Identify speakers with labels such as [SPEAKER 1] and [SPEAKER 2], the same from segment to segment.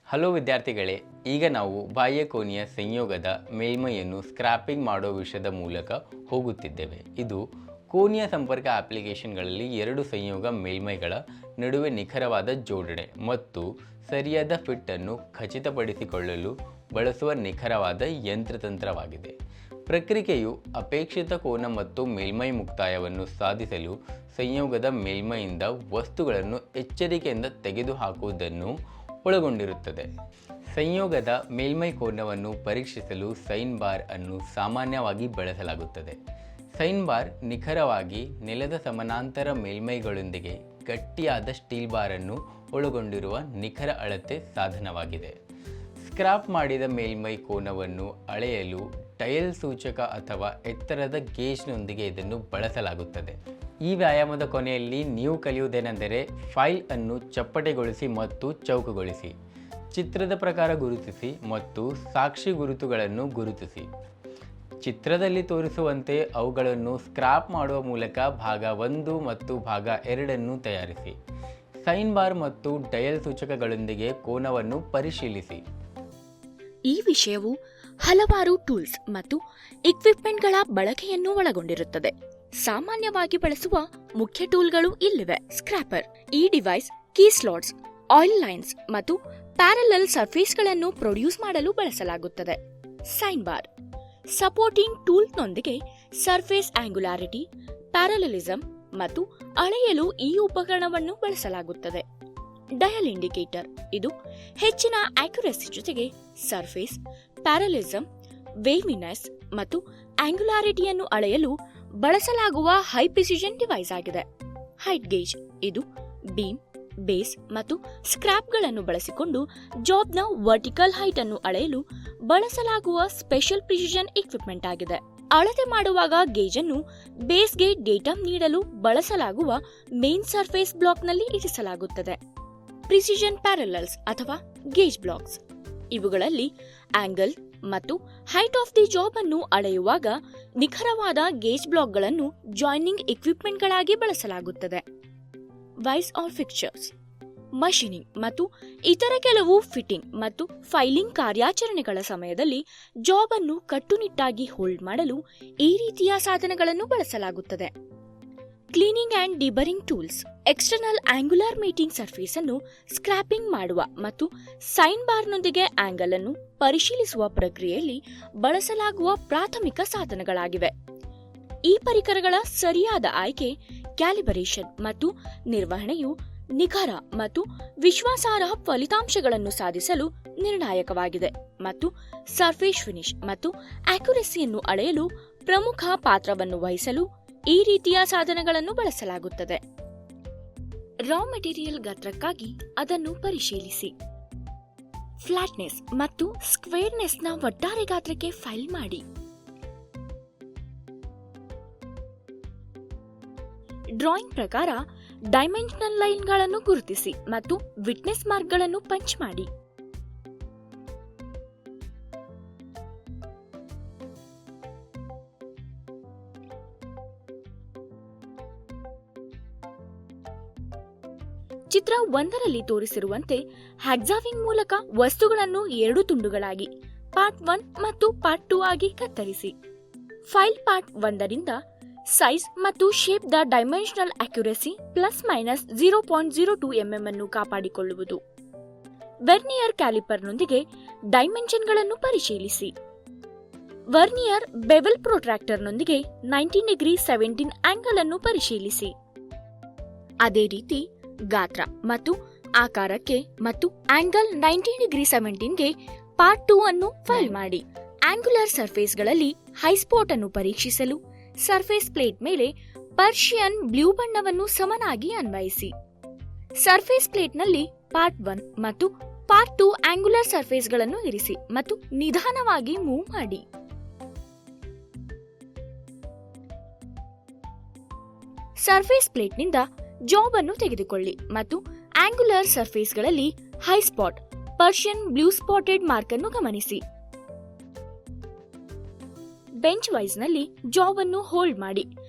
[SPEAKER 1] Hello ವಿದ್ಯಾರ್ಥಿಗಳೇ, ಈಗ ನಾವು ಬಾಹ್ಯ ಕೋನೀಯ ಸಂಯೋಗದ ಮೇಲ್ಮೈಯನ್ನು ಸ್ಕ್ರಾಪಿಂಗ್ ಮಾಡೋ ವಿಷಯದ ಮೂಲಕ ಹೋಗುತ್ತಿದ್ದೇವೆ. ಇದು ಕೋನೀಯ ಸಂಪರ್ಕ ಅಪ್ಲಿಕೇಶನ್ಗಳಲ್ಲಿ ಎರಡು ಸಂಯೋಗ ಮೇಲ್ಮೈಗಳ ನಡುವೆ ನಿಖರವಾದ ಜೋಡಣೆ ಮತ್ತು ಸರಿಯಾದ ಫಿಟ್ ಅನ್ನು ಖಚಿತಪಡಿಸಿಕೊಳ್ಳಲು ಬಳಸುವ ನಿಖರವಾದ ಯಂತ್ರತಂತ್ರವಾಗಿದೆ. ಪ್ರಕ್ರಿಯೆಯು ಅಪೇಕ್ಷಿತ ಕೋನ ಮತ್ತು ಮೇಲ್ಮೈ ಮುಕ್ತಾಯವನ್ನು ಸಾಧಿಸಲು ಸಂಯೋಗದ ಮೇಲ್ಮೈಯಿಂದ ವಸ್ತುಗಳನ್ನು ಎಚ್ಚರಿಕೆಯಿಂದ ತೆಗೆದುಹಾಕುವುದನ್ನು ಒಳಗೊಂಡಿರುತ್ತದೆ. ಸಂಯೋಗದ ಮೇಲ್ಮೈ ಕೋನವನ್ನು ಪರೀಕ್ಷಿಸಲು ಸೈನ್ ಬಾರ್ ಅನ್ನು ಸಾಮಾನ್ಯವಾಗಿ ಬಳಸಲಾಗುತ್ತದೆ. ಸೈನ್ ಬಾರ್ ನಿಖರವಾಗಿ ನೆಲದ ಸಮಾನಾಂತರ ಮೇಲ್ಮೈಗಳೊಂದಿಗೆ ಗಟ್ಟಿಯಾದ ಸ್ಟೀಲ್ ಬಾರ್ ಅನ್ನು ಒಳಗೊಂಡಿರುವ ನಿಖರ ಅಳತೆ ಸಾಧನವಾಗಿದೆ. ಸ್ಕ್ರಾಪ್ ಮಾಡಿದ ಮೇಲ್ಮೈ ಕೋನವನ್ನು ಅಳೆಯಲು ಡಯಲ್ ಸೂಚಕ ಅಥವಾ ಎತ್ತರದ ಗೇಜ್ನೊಂದಿಗೆ ಇದನ್ನು ಬಳಸಲಾಗುತ್ತದೆ. ಈ ವ್ಯಾಯಾಮದ ಕೊನೆಯಲ್ಲಿ ನೀವು ಕಲಿಯುವುದೇನೆಂದರೆ ಫೈಲ್ ಅನ್ನು ಚಪ್ಪಟೆಗೊಳಿಸಿ ಮತ್ತು ಚೌಕಗೊಳಿಸಿ, ಚಿತ್ರದ ಪ್ರಕಾರ ಗುರುತಿಸಿ ಮತ್ತು ಸಾಕ್ಷಿ ಗುರುತುಗಳನ್ನು ಗುರುತಿಸಿ. ಚಿತ್ರದಲ್ಲಿ ತೋರಿಸುವಂತೆ ಅವುಗಳನ್ನು ಸ್ಕ್ರಾಪ್ ಮಾಡುವ ಮೂಲಕ ಭಾಗ 1 ಮತ್ತು ಭಾಗ 2 ತಯಾರಿಸಿ. ಸೈನ್ ಬಾರ್ ಮತ್ತು ಡಯಲ್ ಸೂಚಕಗಳೊಂದಿಗೆ ಕೋನವನ್ನು ಪರಿಶೀಲಿಸಿ.
[SPEAKER 2] ಈ ವಿಷಯವು ಹಲವಾರು ಟೂಲ್ಸ್ ಮತ್ತು ಇಕ್ವಿಪ್ಮೆಂಟ್ಗಳ ಬಳಕೆಯನ್ನು ಒಳಗೊಂಡಿರುತ್ತದೆ. ಸಾಮಾನ್ಯವಾಗಿ ಬಳಸುವ ಮುಖ್ಯ ಟೂಲ್ಗಳು ಇಲ್ಲಿವೆ. ಸ್ಕ್ರಾಪರ್: ಈ device key slots, oil lines ಮತ್ತು ಪ್ಯಾರಲಲ್ ಸರ್ಫೇಸ್ಗಳನ್ನು ಪ್ರೊಡ್ಯೂಸ್ ಮಾಡಲು ಬಳಸಲಾಗುತ್ತದೆ. ಸೈನ್ ಬಾರ್: ಸಪೋರ್ಟಿಂಗ್ ಟೂಲ್ನೊಂದಿಗೆ ಸರ್ಫೇಸ್ ಆಂಗ್ಯುಲಾರಿಟಿ, ಪ್ಯಾರಲಲಿಸಂ ಮತ್ತು ಅಳೆಯಲು ಈ ಉಪಕರಣವನ್ನು ಬಳಸಲಾಗುತ್ತದೆ. ಡಯಲ್ ಇಂಡಿಕೇಟರ್: ಇದು ಹೆಚ್ಚಿನ ಆಕ್ಯುರಸಿ ಜೊತೆಗೆ ಸರ್ಫೇಸ್, ಪ್ಯಾರಲಿಸಂ, ವೇವಿನೆಸ್ ಮತ್ತು ಆಂಗ್ಯುಲಾರಿಟಿಯನ್ನು ಅಳೆಯಲು ಬಳಸಲಾಗುವ ಹೈ ಪ್ರಿಸಿಷನ್ ಡಿವೈಸ್ ಆಗಿದೆ. ಹೈಟ್ ಗೇಜ್: ಇದು ಬೀಮ್, ಬೇಸ್ ಮತ್ತು ಸ್ಕ್ರಾಪ್ಗಳನ್ನು ಬಳಸಿಕೊಂಡು ಜಾಬ್ನ ವರ್ಟಿಕಲ್ ಹೈಟ್ ಅನ್ನು ಅಳೆಯಲು ಬಳಸಲಾಗುವ ಸ್ಪೆಷಲ್ ಪ್ರಿಸಿಷನ್ ಇಕ್ವಿಪ್ಮೆಂಟ್ ಆಗಿದೆ. ಅಳತೆ ಮಾಡುವಾಗ ಗೇಜ್ ಅನ್ನು ಬೇಸ್ಗೆ ಡೇಟಾ ನೀಡಲು ಬಳಸಲಾಗುವ ಮೇನ್ ಸರ್ಫೇಸ್ ಬ್ಲಾಕ್ನಲ್ಲಿ ಇರಿಸಲಾಗುತ್ತದೆ. ಪ್ರಿಸಿಷನ್ ಪ್ಯಾರಲಲ್ಸ್ ಅಥವಾ ಗೇಜ್ ಬ್ಲಾಕ್ಸ್: ಇವುಗಳಲ್ಲಿ ಆಂಗಲ್ ಮತ್ತು ಹೈಟ್ ಆಫ್ ದಿ ಜಾಬ್ ಅನ್ನು ಅಳೆಯುವಾಗ ನಿಖರವಾದ ಗೇಜ್ ಬ್ಲಾಕ್ಗಳನ್ನು ಜಾಯ್ನಿಂಗ್ ಇಕ್ವಿಪ್ಮೆಂಟ್ಗಳಾಗಿ ಬಳಸಲಾಗುತ್ತದೆ. ವೈಸ್ ಆರ್ ಫಿಕ್ಚರ್ಸ್: ಮಷೀನಿಂಗ್ ಮತ್ತು ಇತರ ಕೆಲವು ಫಿಟ್ಟಿಂಗ್ ಮತ್ತು ಫೈಲಿಂಗ್ ಕಾರ್ಯಾಚರಣೆಗಳ ಸಮಯದಲ್ಲಿ ಜಾಬ್ ಅನ್ನು ಕಟ್ಟುನಿಟ್ಟಾಗಿ ಹೋಲ್ಡ್ ಮಾಡಲು ಈ ರೀತಿಯ ಸಾಧನಗಳನ್ನು ಬಳಸಲಾಗುತ್ತದೆ. Cleaning and deburring tools: external angular meeting surface ಅನ್ನು ಸ್ಕ್ರಾಪಿಂಗ್ ಮಾಡುವ ಮತ್ತು ಸೈನ್ ಬಾರ್ನೊಂದಿಗೆ ಆಂಗಲ್ ಅನ್ನು ಪರಿಶೀಲಿಸುವ ಪ್ರಕ್ರಿಯೆಯಲ್ಲಿ ಬಳಸಲಾಗುವ ಪ್ರಾಥಮಿಕ ಸಾಧನಗಳಾಗಿವೆ. ಈ ಪರಿಕರಗಳ ಸರಿಯಾದ ಆಯ್ಕೆ, ಕ್ಯಾಲಿಬರೇಷನ್ ಮತ್ತು ನಿರ್ವಹಣೆಯು ನಿಖರ ಮತ್ತು ವಿಶ್ವಾಸಾರ್ಹ ಫಲಿತಾಂಶಗಳನ್ನು ಸಾಧಿಸಲು ನಿರ್ಣಾಯಕವಾಗಿದೆ ಮತ್ತು ಸರ್ಫೇಸ್ ಫಿನಿಶ್ ಮತ್ತು ಆಕ್ಯುರಸಿಯನ್ನು ಅಳೆಯಲು ಪ್ರಮುಖ ಪಾತ್ರವನ್ನು ವಹಿಸಲು ಈ ರೀತಿಯ ಸಾಧನಗಳನ್ನು ಬಳಸಲಾಗುತ್ತದೆ. ರಾ ಮೆಟೀರಿಯಲ್ ಗಾತ್ರಕ್ಕಾಗಿ ಅದನ್ನು ಪರಿಶೀಲಿಸಿ. ಫ್ಲಾಟ್ನೆಸ್ ಮತ್ತು ಸ್ಕ್ವೇರ್ನೆಸ್ನ ಒಟ್ಟಾರೆ ಗಾತ್ರಕ್ಕೆ ಫೈಲ್ ಮಾಡಿ. ಡ್ರಾಯಿಂಗ್ ಪ್ರಕಾರ ಡೈಮೆನ್ಷನಲ್ ಲೈನ್ಗಳನ್ನು ಗುರುತಿಸಿ ಮತ್ತು ವಿಟ್ನೆಸ್ ಮಾರ್ಕ್ಗಳನ್ನು ಪಂಚ್ ಮಾಡಿ. ಚಿತ್ರ 1ರಲ್ಲಿ ತೋರಿಸಿರುವಂತೆ ಹ್ಯಾಕ್ಸಾವಿಂಗ್ ಮೂಲಕ ವಸ್ತುಗಳನ್ನು 2 ತುಂಡುಗಳಾಗಿ ಪಾರ್ಟ್ 1 ಮತ್ತು ಪಾರ್ಟ್ 2 ಆಗಿ ಕತ್ತರಿಸಿ. ಫೈಲ್ ಪಾರ್ಟ್ 1ರಿಂದ ಸೈಜ್ ಮತ್ತು shape the dimensional accuracy ±0.02 mm ಅನ್ನು ಕಾಪಾಡಿಕೊಳ್ಳುವುದು. ವರ್ನಿಯರ್ ಕ್ಯಾಲಿಪರ್ನೊಂದಿಗೆ ಡೈಮೆನ್ಷನ್ಗಳನ್ನು ಪರಿಶೀಲಿಸಿ. ವರ್ನಿಯರ್ ಬೆವೆಲ್ ಪ್ರೊಟ್ರಾಕ್ಟರ್ನೊಂದಿಗೆ 90 ಡಿಗ್ರಿ 17 ಆಂಗಲ್ ಅನ್ನು ಪರಿಶೀಲಿಸಿ. ಅದೇ ರೀತಿ ಗಾತ್ರ ಮತ್ತು ಆಕಾರಕ್ಕೆ ಮತ್ತು ಆಂಗಲ್ 90 ಡಿಗ್ರಿ 17ಗೆ ಪಾರ್ಟ್ 2 ಅನ್ನು ಫೈಲ್ ಮಾಡಿ. ಆಂಗ್ಯುಲರ್ ಸರ್ಫೇಸ್ಗಳಲ್ಲಿ ಹೈಸ್ಪಾಟ್ ಅನ್ನು ಪರೀಕ್ಷಿಸಲು ಸರ್ಫೇಸ್ ಪ್ಲೇಟ್ ಮೇಲೆ ಪರ್ಷಿಯನ್ ಬ್ಲೂ ಬಣ್ಣವನ್ನು ಸಮನಾಗಿ ಅನ್ವಯಿಸಿ. ಸರ್ಫೇಸ್ ಪ್ಲೇಟ್ನಲ್ಲಿ ಪಾರ್ಟ್ 1 ಮತ್ತು ಪಾರ್ಟ್ 2 ಆಂಗ್ಯುಲರ್ ಸರ್ಫೇಸ್ಗಳನ್ನು ಇರಿಸಿ ಮತ್ತು ನಿಧಾನವಾಗಿ ಮೂವ್ ಮಾಡಿ. ಸರ್ಫೇಸ್ ಪ್ಲೇಟ್ನಿಂದ ಜಾಬ್ ಅನ್ನು ತೆಗೆದುಕೊಳ್ಳಿ ಮತ್ತು ಆಂಗ್ಯುಲರ್ ಸರ್ಫೇಸ್ಗಳಲ್ಲಿ high spot Prussian blue spotted mark ಅನ್ನು ಗಮನಿಸಿ. ಬೆಂಚ್ ವೈಸ್ನಲ್ಲಿ ಜಾಬ್ ಅನ್ನು ಹೋಲ್ಡ್ ಮಾಡಿ.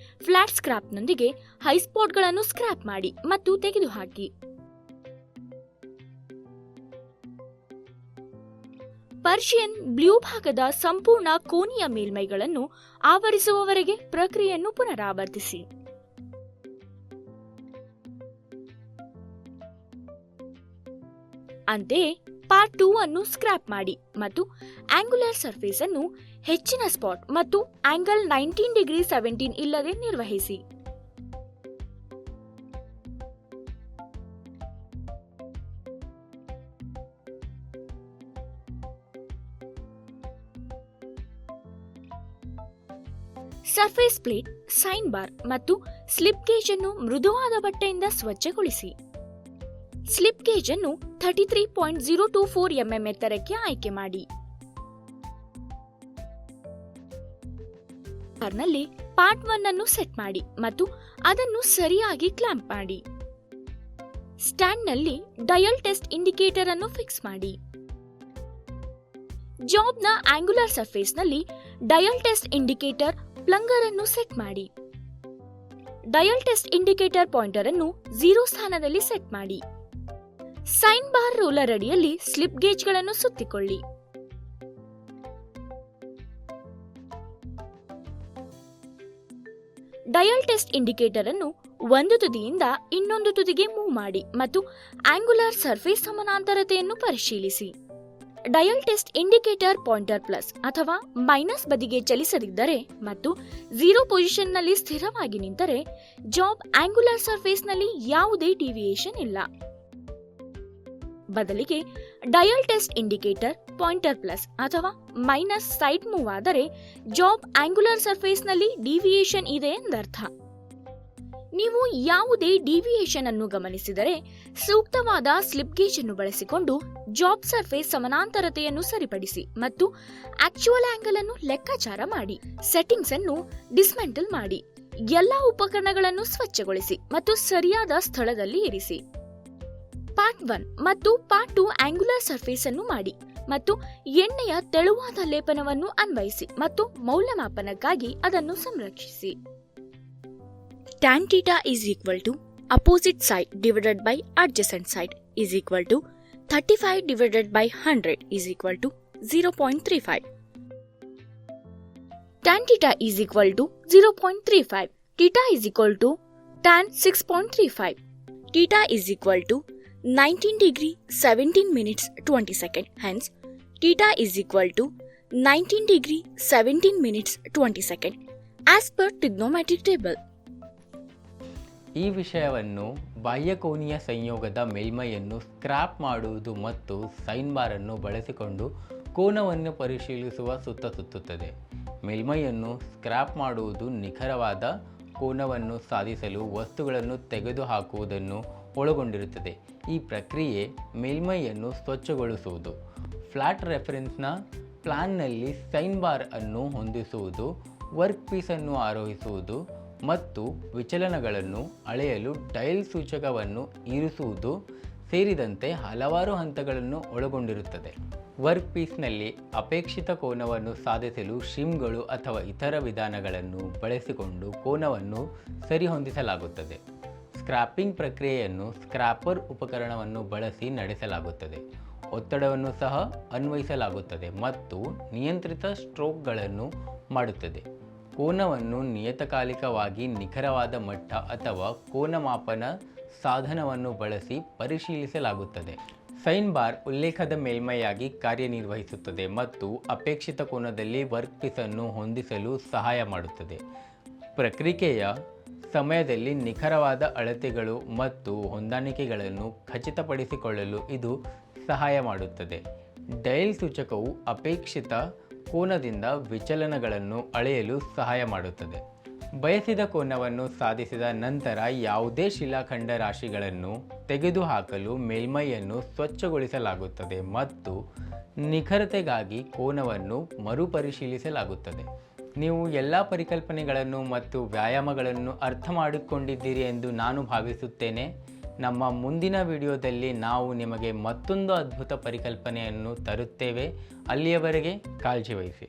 [SPEAKER 2] ಫ್ಲಾಟ್ ಸ್ಕ್ರಾಪ್ನೊಂದಿಗೆ ಹೈಸ್ಪಾಟ್ಗಳನ್ನು ಸ್ಕ್ರಾಪ್ ಮಾಡಿ ಮತ್ತು ತೆಗೆದುಹಾಕಿ. ಪರ್ಷಿಯನ್ ಬ್ಲೂ ಭಾಗದ ಸಂಪೂರ್ಣ ಕೋನೀಯ ಮೇಲ್ಮೈಗಳನ್ನು ಆವರಿಸುವವರೆಗೆ ಪ್ರಕ್ರಿಯೆಯನ್ನು ಪುನರಾವರ್ತಿಸಿ. ಅಂತೆಯೇ ಪಾರ್ಟ್ 2 ಅನ್ನು ಸ್ಕ್ರಾಪ್ ಮಾಡಿ ಮತ್ತು ಆಂಗ್ಯುಲರ್ ಸರ್ಫೇಸ್ ಅನ್ನು ಹೆಚ್ಚಿನ ಸ್ಪಾಟ್ ಮತ್ತು ಆಂಗಲ್ 19°17 ಇಲ್ಲದೆ ನಿರ್ವಹಿಸಿ. ಸರ್ಫೇಸ್ ಪ್ಲೇಟ್, ಸೈನ್ ಬಾರ್ ಮತ್ತು ಸ್ಲಿಪ್ ಗೇಜ್ ಅನ್ನು ಮೃದುವಾದ ಬಟ್ಟೆಯಿಂದ ಸ್ವಚ್ಛಗೊಳಿಸಿ. ಸ್ಲಿಪ್ ಗೇಜ್ ಅನ್ನು 33.024 mm ಎತ್ತರಕ್ಕೆ ಆಯ್ಕೆ ಮಾಡಿ. ನಲ್ಲಿ ಪಾರ್ಟ್ 1 ಅನ್ನು ಸೆಟ್ ಮಾಡಿ ಮತ್ತು ಅದನ್ನು ಸರಿಯಾಗಿ ಕ್ಲಾಂಪ್ ಮಾಡಿ. ಸ್ಟ್ಯಾಂಡ್ ನಲ್ಲಿ ಡಯಲ್ ಟೆಸ್ಟ್ ಇಂಡಿಕೇಟರ್ ಅನ್ನು ಫಿಕ್ಸ್ ಮಾಡಿ. ಜಾಬ್ ನ ಆಂಗ್ಯುಲರ್ ಸರ್ಫೇಸ್ ನಲ್ಲಿ ಡಯಲ್ ಟೆಸ್ಟ್ ಇಂಡಿಕೇಟರ್ ಪ್ಲಂಗರ್ ಅನ್ನು ಸೆಟ್ ಮಾಡಿ. ಡಯಲ್ ಟೆಸ್ಟ್ ಇಂಡಿಕೇಟರ್ ಪಾಯಿಂಟರ್ ಅನ್ನು 0 ಸ್ಥಾನದಲ್ಲಿ ಸೆಟ್ ಮಾಡಿ. ಸೈನ್ ಬಾರ್ ರೋಲರ್ ಅಡಿಯಲ್ಲಿ ಸ್ಲಿಪ್ ಗೇಜ್ಗಳನ್ನು ಸುತ್ತಿಕೊಳ್ಳಿ. ಡಯಲ್ ಟೆಸ್ಟ್ ಇಂಡಿಕೇಟರ್ ಅನ್ನು ಒಂದು ತುದಿಯಿಂದ ಇನ್ನೊಂದು ತುದಿಗೆ ಮೂವ್ ಮಾಡಿ ಮತ್ತು ಆಂಗ್ಯುಲರ್ ಸರ್ಫೇಸ್ ಸಮಾನಾಂತರತೆಯನ್ನು ಪರಿಶೀಲಿಸಿ. Dial test indicator pointer plus ಅಥವಾ ಮೈನಸ್ ಬದಿಗೆ ಚಲಿಸದಿದ್ದರೆ ಮತ್ತು 0 ಪೊಸಿಷನ್ನಲ್ಲಿ ಸ್ಥಿರವಾಗಿ ನಿಂತರೆ ಜಾಬ್ ಆಂಗ್ಯುಲರ್ ಸರ್ಫೇಸ್ನಲ್ಲಿ ಯಾವುದೇ ಡಿವಿಯೇಷನ್ ಇಲ್ಲ. ಬದಲಿಗೆ dial test indicator pointer plus ಅಥವಾ ಮೈನಸ್ ಸೈಡ್ ಮೂವ್ ಆದರೆ ಜಾಬ್ ಆಂಗ್ಯುಲರ್ ಸರ್ಫೇಸ್ನಲ್ಲಿ ಡಿವಿಯೇಷನ್ ಇದೆ ಎಂದರ್ಥ. ನೀವು ಯಾವುದೇ ಡಿವಿಯೇಷನ್ ಅನ್ನು ಗಮನಿಸಿದರೆ ಸೂಕ್ತವಾದ ಸ್ಲಿಪ್ ಗೇಜ್ ಅನ್ನು ಬಳಸಿಕೊಂಡು ಜಾಬ್ ಸರ್ಫೇಸ್ ಸಮಾನಾಂತರತೆಯನ್ನು ಸರಿಪಡಿಸಿ ಮತ್ತು ಆಕ್ಚುಯಲ್ ಆಂಗಲ್ ಅನ್ನು ಲೆಕ್ಕಾಚಾರ ಮಾಡಿ. ಸೆಟ್ಟಿಂಗ್ಸ್ ಅನ್ನು ಡಿಸ್ಮೆಂಟಲ್ ಮಾಡಿ. ಎಲ್ಲಾ ಉಪಕರಣಗಳನ್ನು ಸ್ವಚ್ಛಗೊಳಿಸಿ ಮತ್ತು ಸರಿಯಾದ ಸ್ಥಳದಲ್ಲಿ ಇರಿಸಿ. ಪಾರ್ಟ್ 1 ಮತ್ತು ಪಾರ್ಟ್ 2 ಆಂಗ್ಯುಲರ್ ಸರ್ಫೇಸ್ ಅನ್ನು ಮಾಡಿ ಮತ್ತು ಎಣ್ಣೆಯ ತೆಳುವಾದ ಲೇಪನವನ್ನು ಅನ್ವಯಿಸಿ ಮತ್ತು ಮೌಲ್ಯಮಾಪನಕ್ಕಾಗಿ ಅದನ್ನು ಸಂರಕ್ಷಿಸಿ. Tan theta is equal to opposite side divided by adjacent side is equal to 35 divided by 100 is equal to 0.35. Tan theta is equal to 0.35. Theta is equal to tan 6.35. Theta is equal to 19 degree 17 minutes 20 seconds. Hence, theta is equal to 19 degree 17 minutes 20 seconds as per trigonometric table.
[SPEAKER 1] ಈ ವಿಷಯವನ್ನು ಬಾಹ್ಯಕೋನೀಯ ಸಂಯೋಗದ ಮೇಲ್ಮೈಯನ್ನು scrap ಮಾಡುವುದು ಮತ್ತು sine bar ಅನ್ನು ಬಳಸಿಕೊಂಡು ಕೋನವನ್ನು ಪರಿಶೀಲಿಸುವ ಸುತ್ತುತ್ತದೆ. ಮೇಲ್ಮೈಯನ್ನು ಸ್ಕ್ರಾಪ್ ಮಾಡುವುದು ನಿಖರವಾದ ಕೋನವನ್ನು ಸಾಧಿಸಲು ವಸ್ತುಗಳನ್ನು ತೆಗೆದುಹಾಕುವುದನ್ನು ಒಳಗೊಂಡಿರುತ್ತದೆ. ಈ ಪ್ರಕ್ರಿಯೆ ಮೇಲ್ಮೈಯನ್ನು ಸ್ವಚ್ಛಗೊಳಿಸುವುದು. ಫ್ಲಾಟ್ ರೆಫರೆನ್ಸ್ನ ಪ್ಲಾನ್ನಲ್ಲಿ ಸೈನ್ ಬಾರ್ ಅನ್ನು ಹೊಂದಿಸುವುದು, ವರ್ಕ್ ಪೀಸ್ ಅನ್ನು ಆರೋಹಿಸುವುದು ಮತ್ತು ವಿಚಲನಗಳನ್ನು ಅಳೆಯಲು ಡಯಲ್ ಸೂಚಕವನ್ನು ಇರಿಸುವುದು ಸೇರಿದಂತೆ ಹಲವಾರು ಹಂತಗಳನ್ನು ಒಳಗೊಂಡಿರುತ್ತದೆ. ವರ್ಕ್ ಪೀಸ್ನಲ್ಲಿ ಅಪೇಕ್ಷಿತ ಕೋನವನ್ನು ಸಾಧಿಸಲು ಶಿಮ್ಗಳು ಅಥವಾ ಇತರ ವಿಧಾನಗಳನ್ನು ಬಳಸಿಕೊಂಡು ಕೋನವನ್ನು ಸರಿಹೊಂದಿಸಲಾಗುತ್ತದೆ. ಸ್ಕ್ರಾಪಿಂಗ್ ಪ್ರಕ್ರಿಯೆಯನ್ನು ಸ್ಕ್ರಾಪರ್ ಉಪಕರಣವನ್ನು ಬಳಸಿ ನಡೆಸಲಾಗುತ್ತದೆ. ಒತ್ತಡವನ್ನು ಸಹ ಅನ್ವಯಿಸಲಾಗುತ್ತದೆ ಮತ್ತು ನಿಯಂತ್ರಿತ ಸ್ಟ್ರೋಕ್ಗಳನ್ನು ಮಾಡುತ್ತದೆ. ಕೋನವನ್ನು ನಿಯತಕಾಲಿಕವಾಗಿ ನಿಖರವಾದ ಮಟ್ಟ ಅಥವಾ ಕೋನಮಾಪನ ಸಾಧನವನ್ನು ಬಳಸಿ ಪರಿಶೀಲಿಸಲಾಗುತ್ತದೆ. ಸೈನ್ ಬಾರ್ ಉಲ್ಲೇಖದ ಮೇಲ್ಮೈಯಾಗಿ ಕಾರ್ಯನಿರ್ವಹಿಸುತ್ತದೆ ಮತ್ತು ಅಪೇಕ್ಷಿತ ಕೋನದಲ್ಲಿ ವರ್ಕ್ ಪೀಸ್ ಅನ್ನು ಹೊಂದಿಸಲು ಸಹಾಯ ಮಾಡುತ್ತದೆ. ಪ್ರಕ್ರಿಯೆಯ ಸಮಯದಲ್ಲಿ ನಿಖರವಾದ ಅಳತೆಗಳು ಮತ್ತು ಹೊಂದಾಣಿಕೆಗಳನ್ನು ಖಚಿತಪಡಿಸಿಕೊಳ್ಳಲು ಇದು ಸಹಾಯ ಮಾಡುತ್ತದೆ. ಡಯಲ್ ಸೂಚಕವು ಅಪೇಕ್ಷಿತ ಕೋನದಿಂದ ವಿಚಲನಗಳನ್ನು ಅಳೆಯಲು ಸಹಾಯ ಮಾಡುತ್ತದೆ. ಬಯಸಿದ ಕೋನವನ್ನು ಸಾಧಿಸಿದ ನಂತರ ಯಾವುದೇ ಶಿಲಾಖಂಡ ರಾಶಿಗಳನ್ನು ತೆಗೆದುಹಾಕಲು ಮೇಲ್ಮೈಯನ್ನು ಸ್ವಚ್ಛಗೊಳಿಸಲಾಗುತ್ತದೆ ಮತ್ತು ನಿಖರತೆಗಾಗಿ ಕೋನವನ್ನು ಮರುಪರಿಶೀಲಿಸಲಾಗುತ್ತದೆ. ನೀವು ಎಲ್ಲ ಪರಿಕಲ್ಪನೆಗಳನ್ನು ಮತ್ತು ವ್ಯಾಯಾಮಗಳನ್ನು ಅರ್ಥ ಮಾಡಿಕೊಂಡಿದ್ದೀರಿ ಎಂದು ನಾನು ಭಾವಿಸುತ್ತೇನೆ. ನಮ್ಮ ಮುಂದಿನ ವಿಡಿಯೋದಲ್ಲಿ ನಾವು ನಿಮಗೆ ಮತ್ತೊಂದು ಅದ್ಭುತ ಪರಿಕಲ್ಪನೆಯನ್ನು ತರುತ್ತೇವೆ. ಅಲ್ಲಿಯವರೆಗೆ ಕಾಳಜಿ ವಹಿಸಿ.